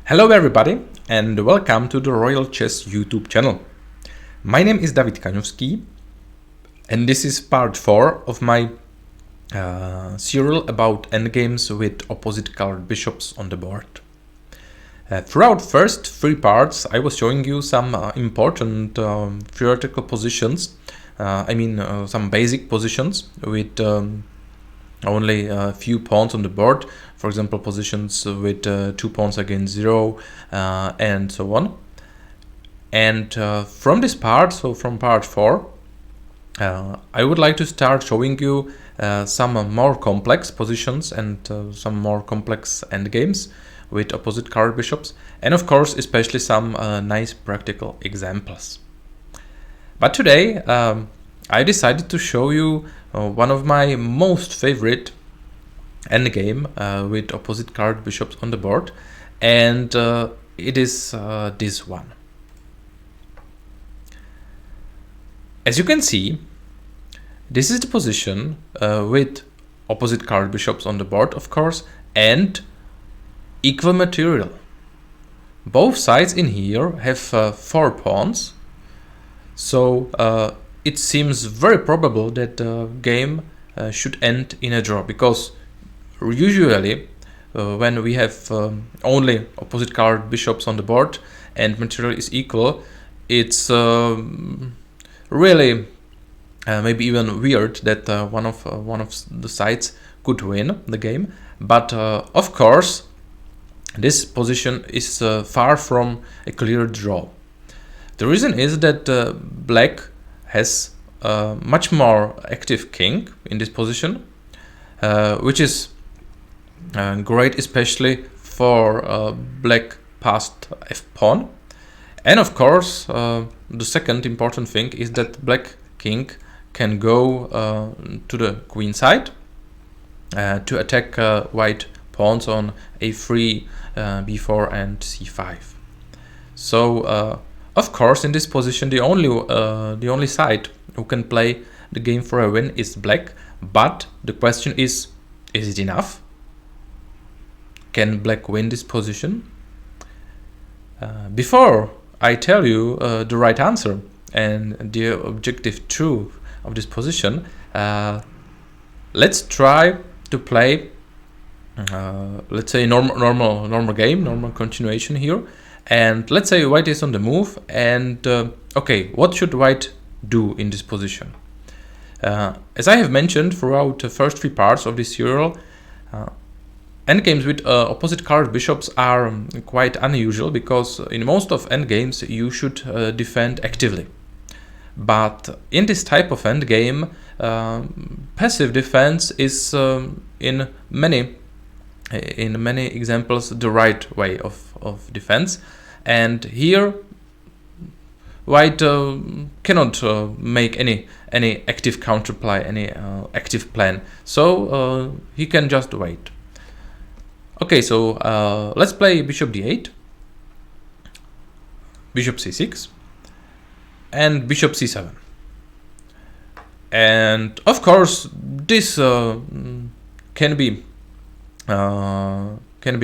Hello everybody and welcome to the Royal Chess YouTube channel. My name is Kanovsky and this is part 4 of my serial about endgames with opposite colored bishops on the board. Throughout first 3 parts I was showing you some important theoretical positions, some basic positions with only a few pawns on the board, for example positions with 2 pawns against 0 and so on. And from this part, so from part 4, I would like to start showing you some more complex positions and some more complex endgames with opposite colored bishops, and of course especially some nice practical examples. But today I decided to show you one of my most favorite endgame with opposite colored bishops on the board, and it is this one. As you can see, this is the position with opposite colored bishops on the board, of course, and equal material. Both sides in here have 4 pawns, so it seems very probable that the game should end in a draw, because usually when we have only opposite colored bishops on the board and material is equal, it's really maybe even weird that one of the sides could win the game. But of course this position is far from a clear draw. The reason is that black has a much more active king in this position, which is great especially for black passed f-pawn. And of course the second important thing is that black king can go to the queen side to attack white pawns on a3, b4 and c5. So of course in this position the only side who can play the game for a win is black, but the question is it enough? Can black win this position? Before I tell you the right answer and the objective truth of this position, let's try to play let's say normal game, normal continuation here, and let's say white is on the move, and okay, what should white do in this position? As I have mentioned throughout the first 3 parts of this serial, endgames with opposite colored bishops are quite unusual, because in most of endgames you should defend actively. But in this type of endgame, passive defense is in many examples the right way of defense, and here white cannot make any active counterplay, any active plan, so he can just wait. Okay, so let's play bishop d8, bishop c6, and bishop c7. And of course this can be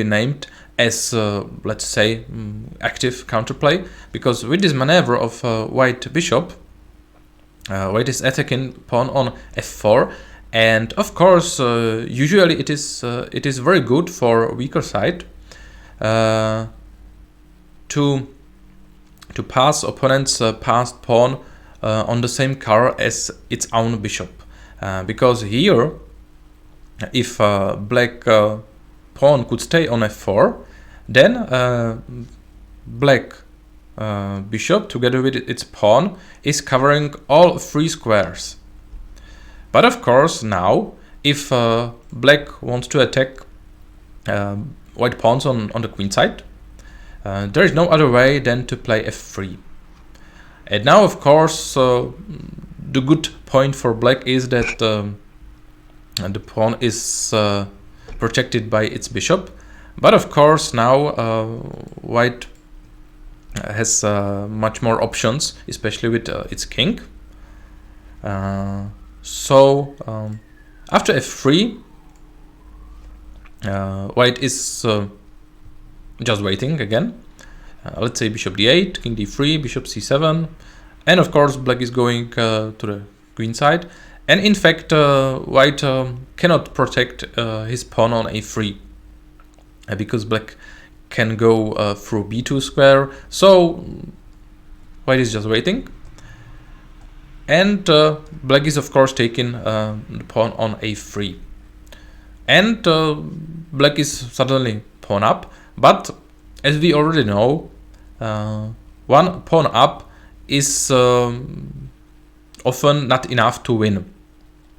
named as let's say active counterplay, because with this maneuver of white bishop, white is attacking pawn on f4, and of course usually it is very good for weaker side to pass opponent's passed pawn on the same color as its own bishop, because here if black pawn could stay on f4, then black bishop together with its pawn is covering all 3 squares. But of course now if black wants to attack white pawns on the queen side, there is no other way than to play f3. And now of course the good point for black is that the pawn is protected by its bishop, but of course now white has much more options, especially with its king. So after f3, white is just waiting again. Let's say bishop d8, king d3, bishop c7, and of course black is going to the queen side. And in fact, white cannot protect his pawn on a3 because black can go through b2 square. So white is just waiting. And black is of course taking the pawn on a3. And black is suddenly pawn up. But as we already know, one pawn up is often not enough to win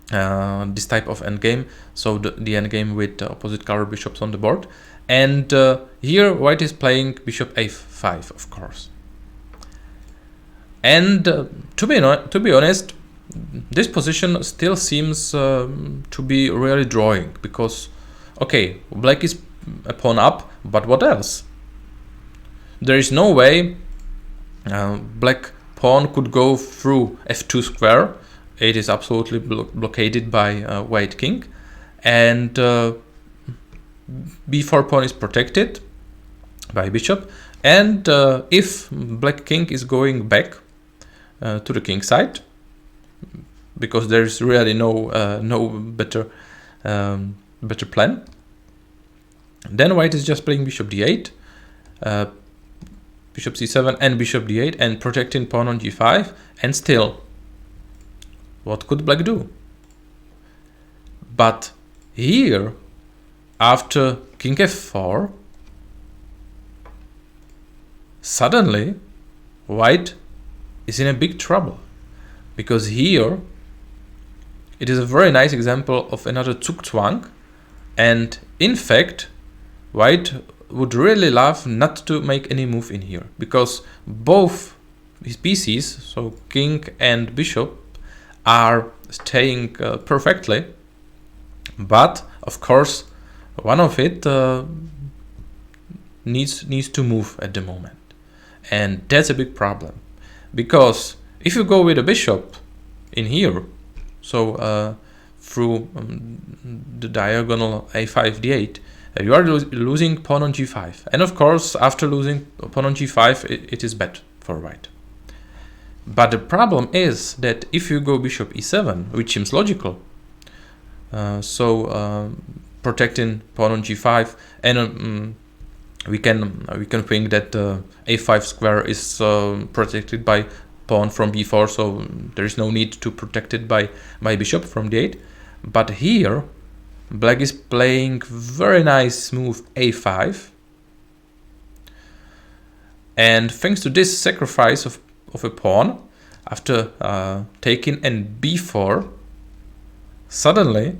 this type of endgame. So the endgame with opposite color bishops on the board. And here white is playing bishop a5, of course. And to be honest, this position still seems to be really drawing, because okay, black is a pawn up, but what else? There is no way black pawn could go through f2 square. It is absolutely blockaded by white king, and b4 pawn is protected by bishop. And if black king is going back to the king side, because there is really no better plan, then white is just playing bishop d8, bishop c7 and bishop d8, and protecting pawn on g5. And still, what could black do? But here, after king f4, suddenly white is in a big trouble, because here it is a very nice example of another Zugzwang, and in fact white would really love not to make any move in here, because both his pieces, so king and bishop, are staying perfectly, but of course one of it needs to move at the moment, and that's a big problem. Because if you go with a bishop in here, so through the diagonal a5 d8, you are losing pawn on g5. And of course, after losing pawn on g5, it is bad for white. But the problem is that if you go bishop e7, which seems logical, protecting pawn on g5, and we can think that a5 square is protected by pawn from b4, so there is no need to protect it by bishop from d8. But here black is playing very nice move a5, and thanks to this sacrifice of a pawn after taking and b4, suddenly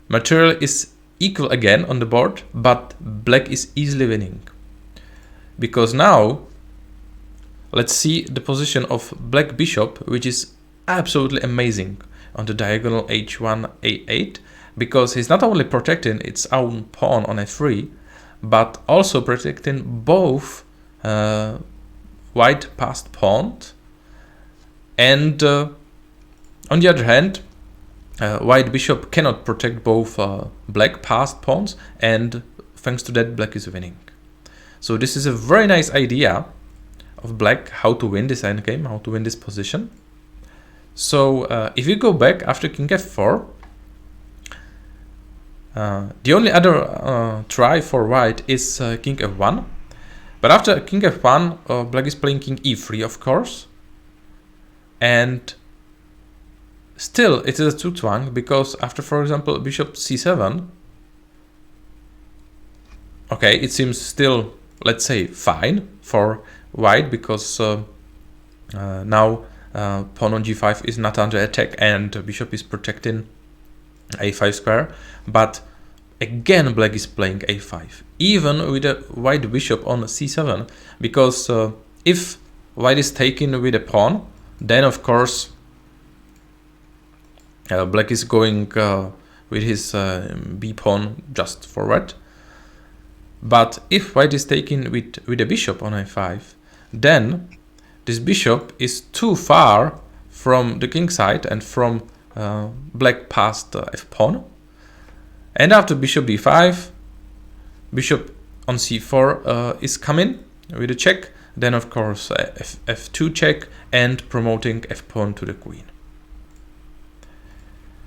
material is equal again on the board, but black is easily winning. Because now let's see the position of black bishop, which is absolutely amazing on the diagonal h1 a8, because he's not only protecting its own pawn on f3, but also protecting both white passed pawns. And on the other hand, white bishop cannot protect both black passed pawns, and thanks to that black is winning. So this is a very nice idea of black, how to win this endgame, how to win this position. So if you go back after king f4, the only other try for white is king f1. But after king f1, black is playing king e3, of course. And still it is a Zugzwang, because after, for example, bishop c7, okay, it seems still, let's say, fine for white, because now pawn on g5 is not under attack and bishop is protecting a5 square. But again black is playing a5, even with a white bishop on c7, because if white is taken with a pawn, then of course black is going with his b pawn just forward. But if white is taken with a bishop on a5, then this bishop is too far from the king side and from black past f pawn. And after bishop d5, bishop on c4 is coming with a check, then of course f2 check and promoting f pawn to the queen.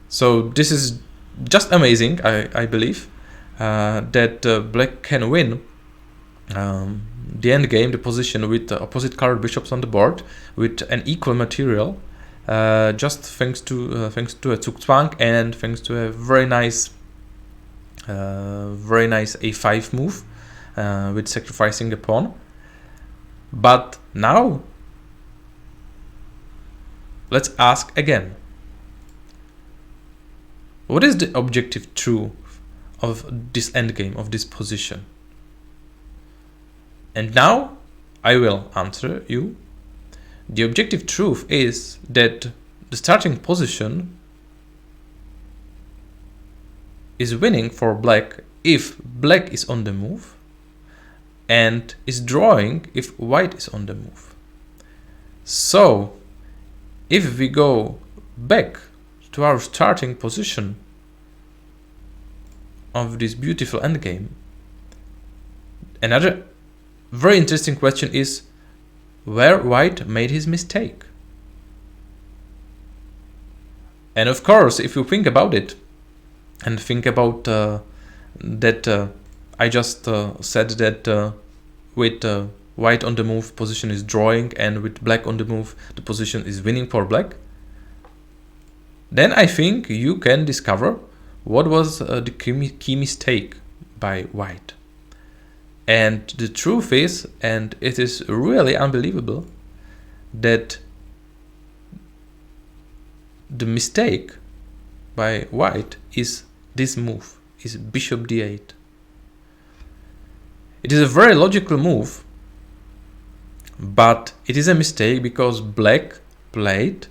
So this is just amazing, I believe, that black can win the endgame, the position with the opposite colored bishops on the board with an equal material, just thanks to a Zugzwang and thanks to a very nice a5 move with sacrificing a pawn. But now let's ask again, what is the objective truth of this endgame, of this position? And now I will answer you. The objective truth is that the starting position is winning for black if black is on the move, and is drawing if white is on the move. So if we go back to our starting position of this beautiful endgame, another very interesting question is where white made his mistake. And of course, if you think about it and think about that I just said that with white on the move, position is drawing, and with black on the move, the position is winning for black, then I think you can discover what was the key mistake by white. And the truth is, and it is really unbelievable, that the mistake by white is this move, is bishop d8. It is a very logical move, but it is a mistake because black played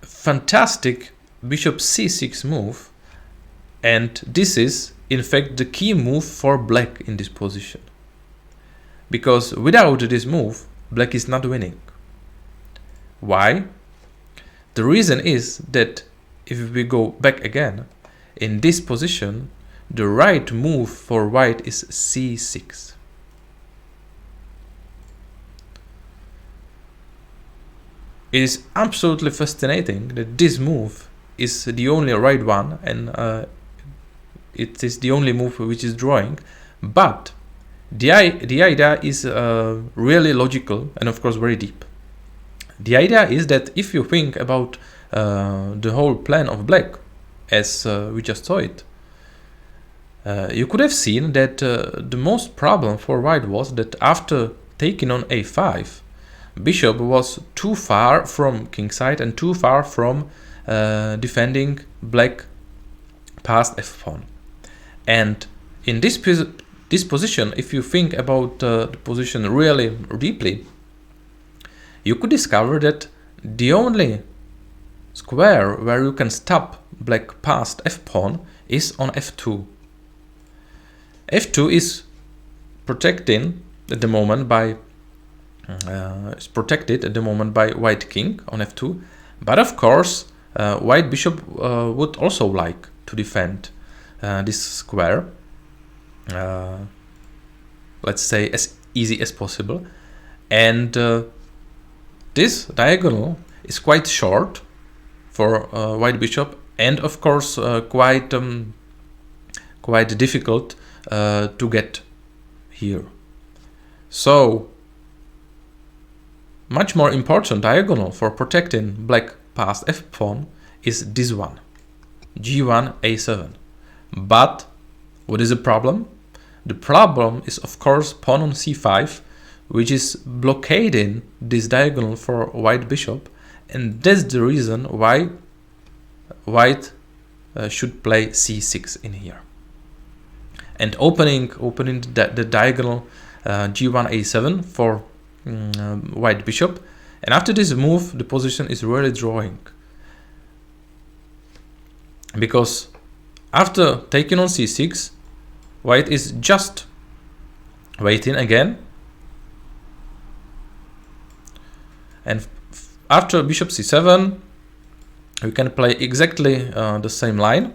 a fantastic bishop c6 move, and this is in fact the key move for black in this position, because without this move black is not winning. Why? The reason is that if we go back again, in this position the right move for white is c6. It is absolutely fascinating that this move is the only right one, and it is the only move which is drawing, but the idea is really logical and of course very deep. The idea is that if you think about the whole plan of black as we just saw it, you could have seen that the most problem for white was that after taking on a5, bishop was too far from kingside and too far from defending black past f pawn. And in this position, if you think about the position really deeply, you could discover that the only square where you can stop black past f pawn is on f2. f2 is protecting at the moment by white king on f2, but of course white bishop would also like to defend this square, let's say as easy as possible, and this diagonal is quite short for white bishop, and of course quite difficult to get here. So much more important diagonal for protecting black past f pawn is this one, g1 a7. But what is the problem? The problem is of course pawn on c5, which is blockading this diagonal for white bishop, and that's the reason why white should play c6 in here and opening the diagonal g1 a7 for white bishop. And after this move the position is really drawing, because after taking on c6 white is just waiting again, and after bishop c7 we can play exactly the same line,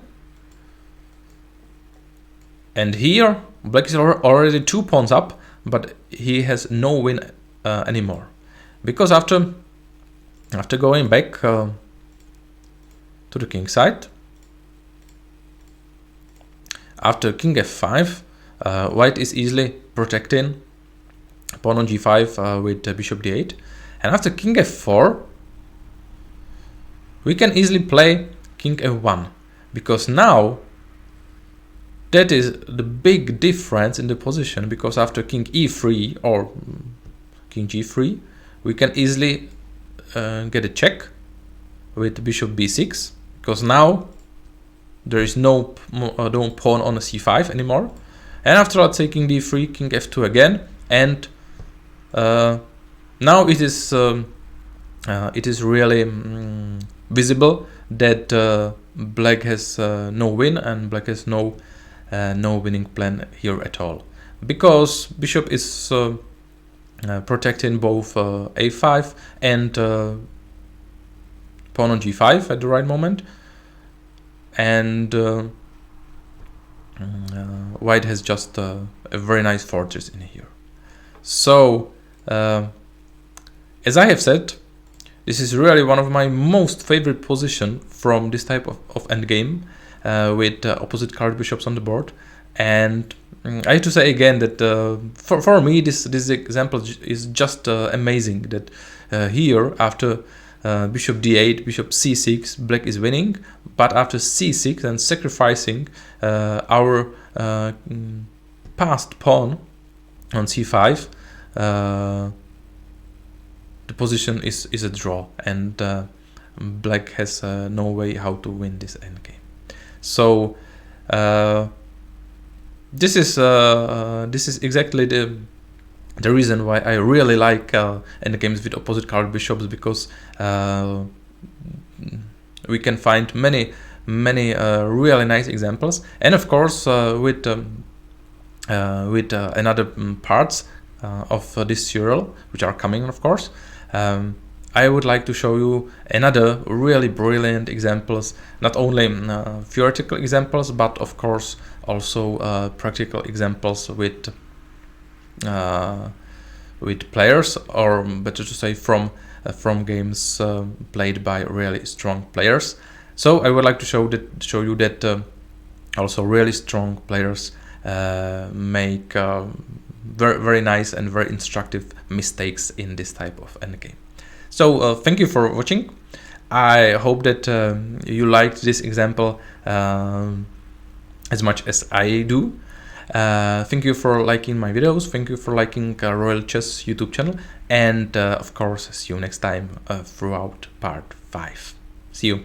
And here, black is already 2 pawns up, but he has no win anymore. Because after going back to the king side, after king f5, white is easily protecting pawn on g5 with bishop d8. And after king f4, we can easily play king f1, because now that is the big difference in the position, because after king e3 or king g3, we can easily get a check with bishop b6, because now there is no pawn on a c5 anymore. And after that, say king d3, king f2 again, and now it is really visible that black has no win, and black has no winning plan here at all, because bishop is protecting both a5 and pawn on g5 at the right moment, and white has just a very nice fortress in here. So as I have said, this is really one of my most favorite position from this type of endgame with opposite card bishops on the board. And I have to say again that for me this example is just amazing, that here after bishop d8, bishop c6, black is winning, but after c6 and sacrificing our passed pawn on c5, the position is a draw, and black has no way how to win this endgame. So this is exactly the reason why I really like endgames with opposite card bishops, because we can find many really nice examples, and of course with another parts of this serial which are coming, of course. I would like to show you another really brilliant examples, not only theoretical examples, but of course also practical examples with players, or better to say from games played by really strong players. So I would like to show you that also really strong players make very nice and very instructive mistakes in this type of endgame. So thank you for watching. I hope that you liked this example as much as I do. Thank you for liking my videos. Thank you for liking Royal Chess YouTube channel, and of course see you next time throughout part 5. See you.